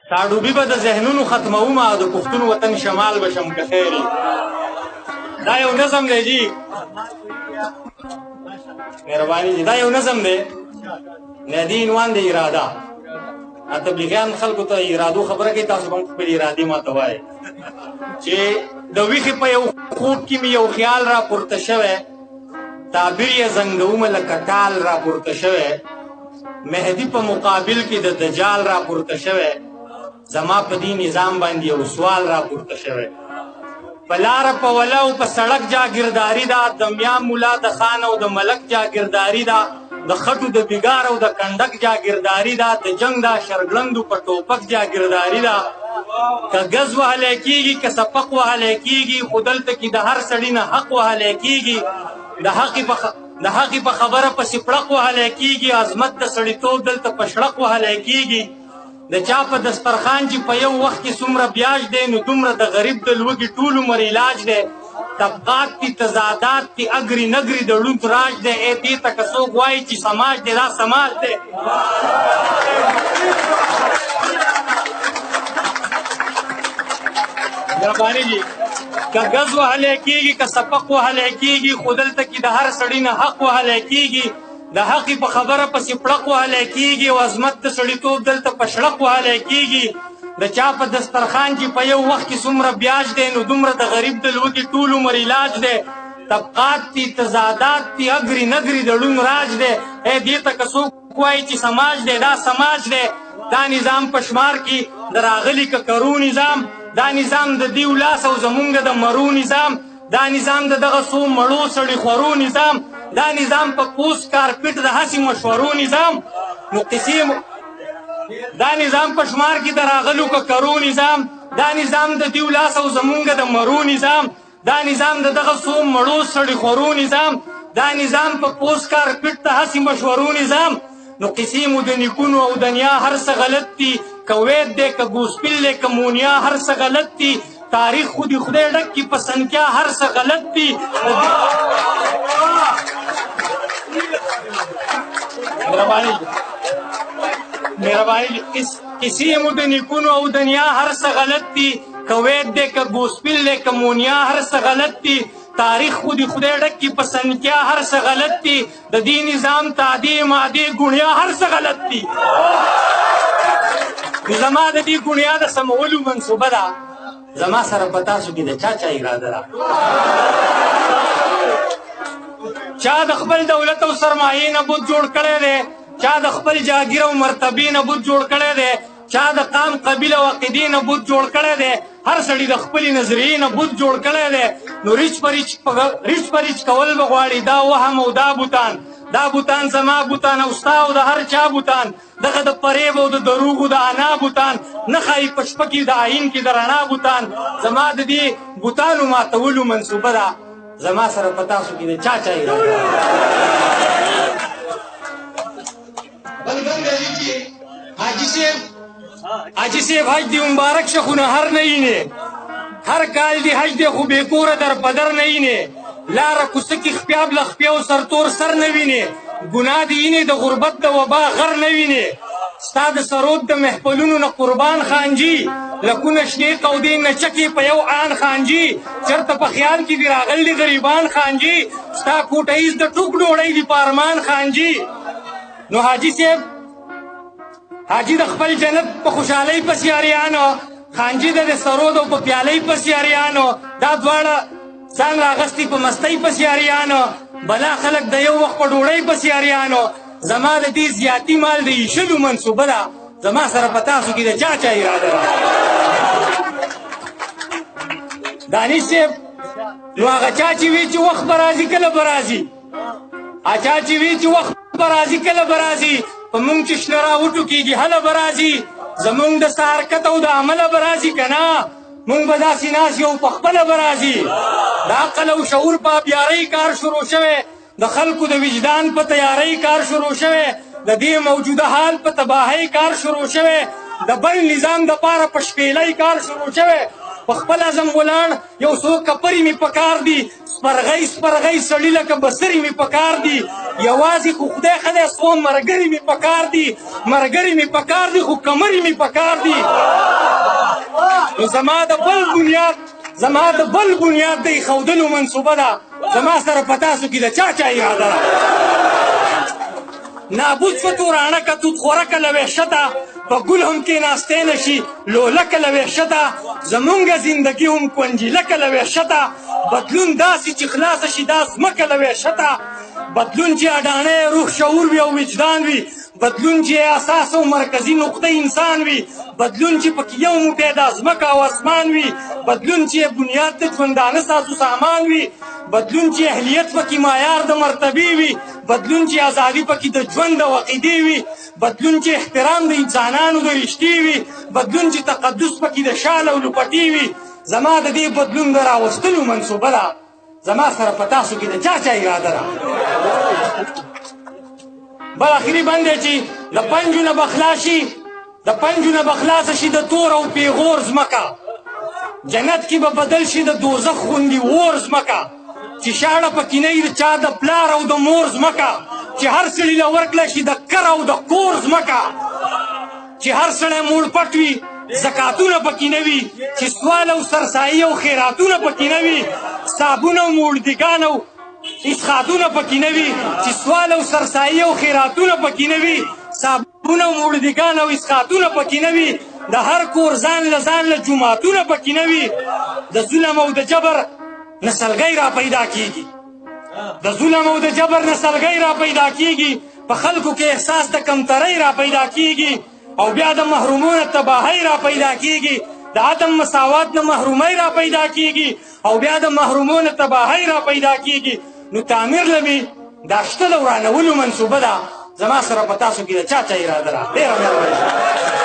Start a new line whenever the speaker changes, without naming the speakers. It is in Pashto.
تاډوبي به د ذهنونو ختمومه او د پښتون وطن شمال به شم که خیر دا یو نظم دی جی مهرباني جی دا یو نظم دی نادي عنوان دی اراده تبلیغیان خلکو ته ارادو خبره کوي تاسو هم خپل ارادې ماته وایي چې د ویښې په یو خوب کې مې یو خیال را پورته شوی تعبیر یې زنګومه لکه ټال را پورته شوی مهدي په مقابل کې د دجال را پورته شوی زما په دې نظام باندې یو سوال را پورته شوی په لاره په وله او په سړک جاګیرداري ده د میا مولا د خان او د ملک جاګیرداري ده د خټو د بیګار او د کنډک جاګیرداري ده د جنگ د شرګلندو په ټوپک جاګیرداري ده که ګز وهلی کېږي که سپق وهلی کېږي خو دلته کې د هر سړي نه حق وهلی کېږي د حقې په خبره پسې پړق وهلی کېږي عظمت د سړیتوب دلته په شړق وهلی کېږي د چا په دسترخوان چې په یو وخت کې څومره بیاج دی نو دومره د غریب د لوږې ټول عمر علاج دی طبقات تی تضادات تی اگری نگری د ړوند راج دی ای دې ته که څوک وایي چې سماج دی دا سماج دی مهرباني جي که ګز وهلی کېږي که سپق وهلی کېږي خو دلته کې د هر سړي نه حق وهلی کېږي د حقې په خبره پسې پړق وهلی کېږي او عظمت د سړیتوب دلته په شړق وهلی کېږي د چا په دسترخوان چې په یو وخت کې څومره بیاج دی نو دومره د غریب د لوږې ټول عمر علاج دی طبقات تی تضادات تی اگری نگری د ړوند راج دی ای دې ته که څوک وایي چې سماج دی دا سماج دی دا نظام په شمار کې د راغلي ککرو نظام دا نظام د دیو لاس او زمونږ د مرو نظام دا نظام د دغه څو مړو سړي خورو نظام دا نظام په پوست کارپټ د هسې مشورو نظام نو قصې دا نظام په شمار کې د راغلو ککرو نظام دا نظام د دیو لاس او زمونږ د مرو نظام دا نظام د دغه څو مړو سړي خورو نظام دا نظام په پوست کارپټ د هسې مشورو نظام نو قصې مو د نیکونو او دنیا هر څه غلط دي که وید دی که ګوسپل دی که مونیا هر څه غلط دي تاریخ خو د خدای ډک کې په سنکیا هر څه غلط دي مهرباني کسی مو د نیکونو او دنیا هر څه غلط دي که وید دی که ګوسپل دی که مونیا هر څه غلط دي تاریخ خو د خدای ډک کې په سنکیا هر څه غلط دي د دې نظام تعدی مادې ګونیا هر څه غلط دي زما د دې ګونیا د سمولو منصوبه ده زما سره په تاسو کې د چا اراده ده چا د خپل دولت او سرمایې نه بوت جوړ کړی دی چا د خپل جاګیر او مرتبې نه بوت جوړ کړی دی چا د قام قبیله او عقیدې نه بوت جوړ کړی دی هر سړي د خپلې نظریې نه بوت جوړ کړی دی نو ریچ په ریچ کول به غواړي دا وهم او دا بوتان دا بوتان زما بوتان او ستا او د هر چا بوتان دغه د فریب او د دروغو د انا بوتان نه ښایي په شپه کې د آیین کې د رڼا بوتان زما د دې بوتانو ماتولو منصوبه ده زما سره په تاسو کې د چا اراده بل بند دی چې حاجي صاحب حج دی مبارک شه خو نه هر نه یینې هر کال دی حج دی خو بې کوره در پدر نه یینې لاره کوڅه کې خپیاب له خپیو سرتور سر نه وینې ګناه دی یینې د غربت د وبا غر نه وینې ستا د سرود د محفلونو نه قربان خانجي لکونه شنې قودې نچکې په یو آن خانجي چېرته په خیال کې دي راغلي غریبان خانجي ستا کوټهیز د ټوک ډوډۍ دي په ارمان خانجي نو حاجي صاحب حاجي د خپل جنت په خوشحالۍ پسې یاریانو خانجي د سرود او په پیالۍ پسې یاریانو دا دواړه ځان راغستي په مستۍ پسې یاریانو بلا خلک د یو وخت په ډوډۍ پسې یاریانو زما د دې زیاتي مال د ایشلو منصوبه ده زما سره په تاسو کې د چا اراده ده دانش صاحب نو هغه چا چې وي چې وخت به راځي کله به راځي چا چې وي چې وخت به راځي کله به راځي په مونږ چې شنه راوټوکېږي هله به راځي زمونږ د ستا حرکت او د عمله به راځي که نه مونږ به داسې ناست یو په خپله به راځي د عقل او شعور په ابیارۍ کار شروع شوی د خلکو د وجدان په تیارۍ کار شروع شوی د دې موجوده حال په تباهۍ کار شروع شوی د بل نظام دپاره په شپېلۍ کار شروع شوی په خپل اعظم ولاړ یو څو کپرې مې پکار دي سپرغۍ سپرغۍ سړي لکه بسرې مې پکار دي یوازې خو خدای خدای څو ملګري مې پکار دي ملګري مې پکار دي خو کمرې مې پکار دي نو زما د بل بنیاد د ایښودلو منصوبه ده زما سره په تاسو کې د چا اراده ده نابود فتورانه که توت خورکه له وحشته په ګل هم کېناستی نه شي لولکه له وحشته زمونږ زندګي هم کونجلکه له وحشته بدلون داسې چې خلاصه شي دا ځمکه له وحشته بدلون چې اډانه روح شعور وي او وجدان وي بدلون چې اساس او مرکزي نقطه انسان وي بدلون چې پکې یو موټی د ځمکه او اسمان وي بدلون چې بنیاد د ژوندانه سازو سامان وي بدلون چې اهلیت پکې معیار د مرتبې وي بدلون چې ازادي پکې د ژوند او عقیدې وي بدلون چې احترام د انسانانو د رشتې وي بدلون چې تقدس پکې د شال او لپټې وي زما د دې بدلون د راوستلو منصوبه ده زما سره په تاسو کې د چا اراده ده بل اخري بند دی چې د پنجو نه بخلاصه شي د تور او پیغور ځمکه جنت کې به بدل شي د دوزخ غوندې اور ځمکه چې شاړه پکې نه وي د چا د پلار او د مور ځمکه چې هر سړي له ورکړله شي د کر او د کور ځمکه چې هر سړی موړ پټ وي زکاتونه پکې نه وي چې سوال او سرسایي او خیراتونه پکې نه وي صابون او موړدګان او اسخاتونه پکې نه وي چې سوال او سرسایي او خیراتونه پکې نه وي صابون او موړدګان او اسخاتونه پکې نه وي د هر کور ځان له جوماتونه پکې نه وي د ظلم او د جبر نسلګۍ را پیدا کیږي د ظلم او د جبر نسلګۍ را پیدا کیږي په خلکو کې احساس د کمترۍ را پیدا کیږي او بیا د محرومونو تباهۍ را پیدا کیږي د عدم مساوات نه محرومۍ را پیدا کیږي او بیا د محرومونو تباهۍ را پیدا کیږي نو تعمیر لمي دا شته د ورانولو منصوبه ده زما سره په تاسو کې د چا اراده ده ډېره مهرباني